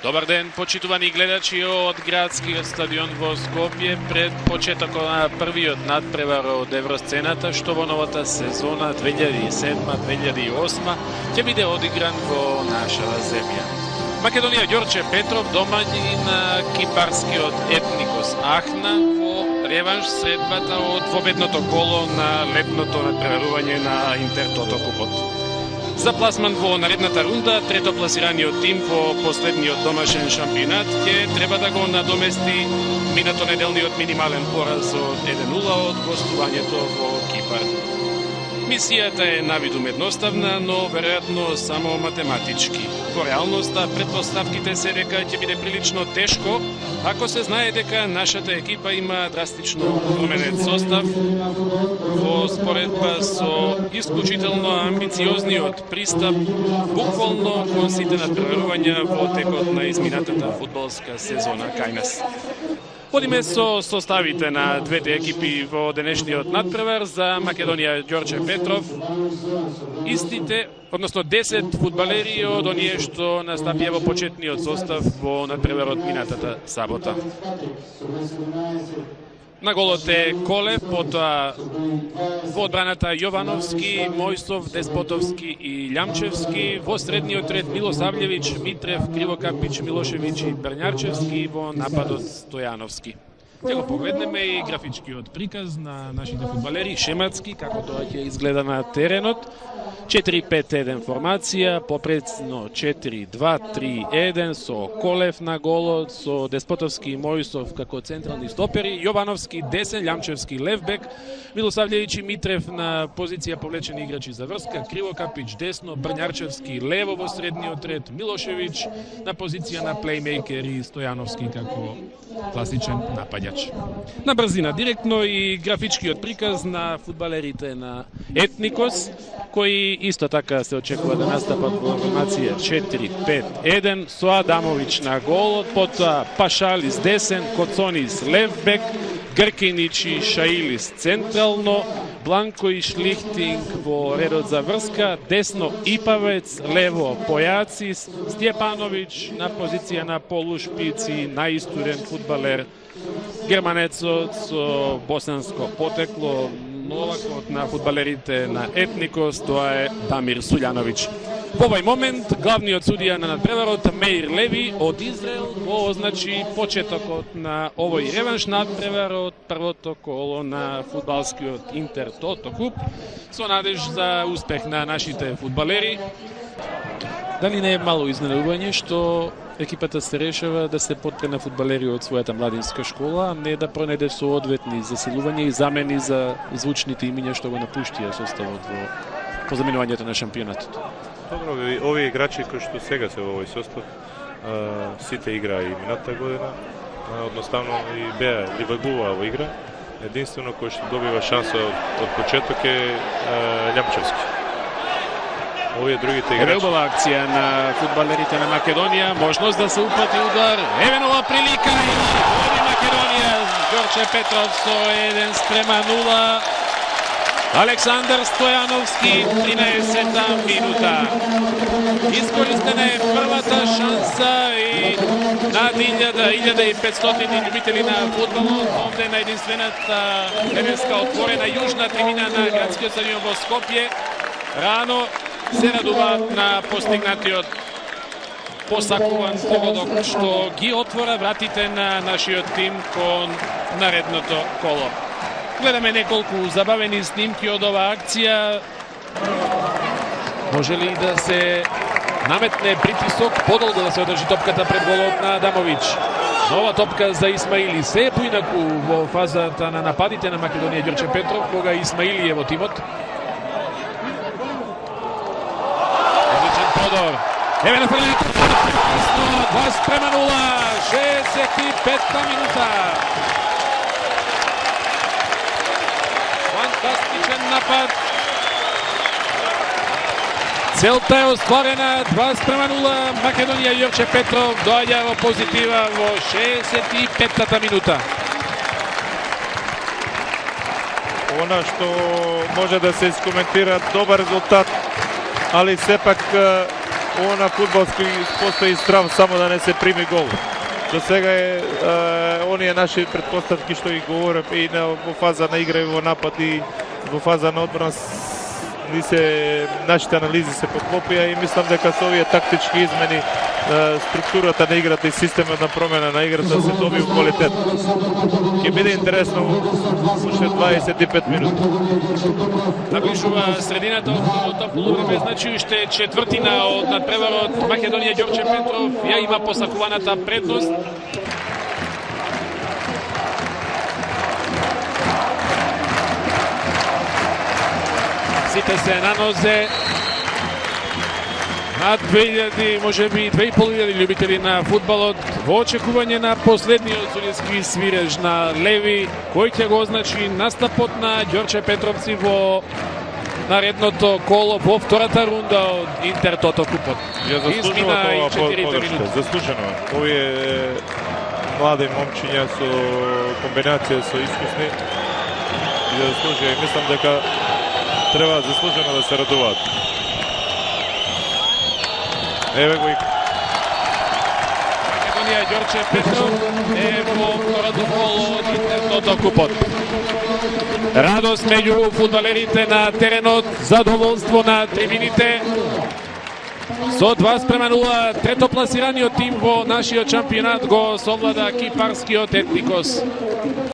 Dobar den, počituvani gledači od gradskih stadion во Skopje пред почеток на првиот надпревар од Евросцената, што во новата сезона 2007-2008 ќе биде одигран во нашава земја. Македонија Ѓорче Петров домаќин на кипарскиот Етникос Ахна во реванш средбата од победното коло на летното надпреварување на Интертото купот. За пласман во наредната рунда, третопласираниот тим во последниот домашен шампионат ќе треба да го надомести минато неделниот минимален пораз од 1-0 од гостувањето во Кипар. Мисијата е навидум едноставна, но веројатно само математички. Во реалноста, предпоставките се дека ќе биде прилично тешко, ако се знае дека нашата екипа има драстично променет состав во споредба со исклучително амбициозниот пристап буквално кон сите надпреварувања во текот на изминатата фудбалска сезона кај нас. Одиме со составите на двете екипи во денешниот надпревар. За Македонија Ѓорче Петров истите, односно 10 фудбалери од оние што настапија во почетниот состав во надпреварот минатата сабота. На голот е Колев, потоа во одбраната Јовановски, Мојсов, Деспотовски и Љамчевски, во средниот ред Милосављевиќ, Митрев, Кривокапич, Милошевиќ и Брњарчевски, во нападот Стојановски. Ќе го погледнеме и графичкиот приказ на нашите фудбалери, шематски, како тоа ќе изгледа на теренот. 4-5-1 формација, попрецно 4-2-3-1 со Колев на голот, со Деспотовски и Мојсов како централни стопери, Јовановски десен, Љамчевски левбек, Милосављевиќ и Митрев на позиција повлечени играчи за врска, Кривокапич десно, Брњарчевски лево во средниот ред, Милошевиќ на позиција на плеймейкер и Стојановски како класичен напаѓач. На брзина, директно и графичкиот приказ на фудбалерите на Етникос, кои исто така се очекува да настапат во формација 4-5-1 со Адамовиќ на голот, потоа Пашалис десен, Коцонис левбек, Гркинич и Шаилис централно, Бланко и Шлихтинг во редот за врска, десно Ипавец, лево Појацис, Стјепановиќ на позиција на полушпици, наистурен фудбалер, германецот со босанско потекло, новакот на фудбалерите на Етникос, тоа е Дамир Сулјановиќ. Во овој момент, главниот судија на надпреварот Меир Леви од Израел го означи почетокот на овој реванш надпревар од првото коло на фудбалскиот Интертото куп, со надеж за успех на нашите фудбалери. Дали не е мало изненадување што екипата се решава да се потпре на фудбалери од својата младинска школа, а не да пронајде соодветни засилувања и замени за звучните имиња што го напуштија составот во позаминувањето на шампионатот? Добро, овие играчи кои што сега се во овој состав, сите играа и минатата година, одноставно и беа ливагуваа во игра. Единствено кој што добива шанса од почеток е Љамчевски. Овие другите играчи. Убава акција на фудбалерите на Македонија, можност да се упати удар, евенова прилика и води Македонија. Ѓорче Петров со 1-0. Александар Стојановски, 13-та минута. Искористена е првата шанса и над 1500 љубители на фудбалот, онде на единствената денеска отворена јужна трибина на градскиот стадион во Скопје. Рано се радуваат на постигнатиот посакуван погодок што ги отвора вратите на нашиот тим кон наредното коло. Гледаме неколку забавени снимки од оваа акција. Може ли да се наметне притисок, подолго да се одржи топката пред голот на Адамовиќ? Нова топка за Исмаили. Се е поинаку во фазата на нападите на Македонија Ѓорче Петров, кога Исмаили е во тимот. Одличен продор. Еве на фрлењето. 2-0, 65-та минута. Фантастичен напад. Целта е остварена. 2-0. Македонија Ѓорче Петров доаѓа во позитива во 65-та минута. Она што може да се искоментира добар резултат, али сепак Ово на фудбалски постои страв само да не се прими гол. До сега е оние наши предпоставки што ги говорам и во фаза на игра и во напад и во фаза на одбрана нашите анализи се поклопија и мислам дека со овие тактички измени структурата на играта и системот на промена на играта се добива квалитет. Ќе биде интересно уште 25 минути. Наближува средината од второто полувреме, значи уште четвртина од надпреварот Македонија. Ѓорче Петров ја има посакуваната предност. Сите се на нозе. Над 2000, може би 2500 љубители на фудбалот во очекување на последниот судиски свиреж на Леви, кој ќе го означи настапот на Ѓорче Петровци во наредното коло во втората рунда од Интер Тото купот. Измина и 4 минути. Заслужено. Овие млади момчиња со комбинација со искусни и да заслужија. И мислам дека треба заслужено да се радуваат. Еве го и Македонија. Ѓорче Петров е во второто коло од Интер Тото купот. Радост меѓу фудбалерите на теренот, задоволство на трибините. Со 2:0 третопласираниот тим во нашиот шампионат го совлада кипарскиот Етникос.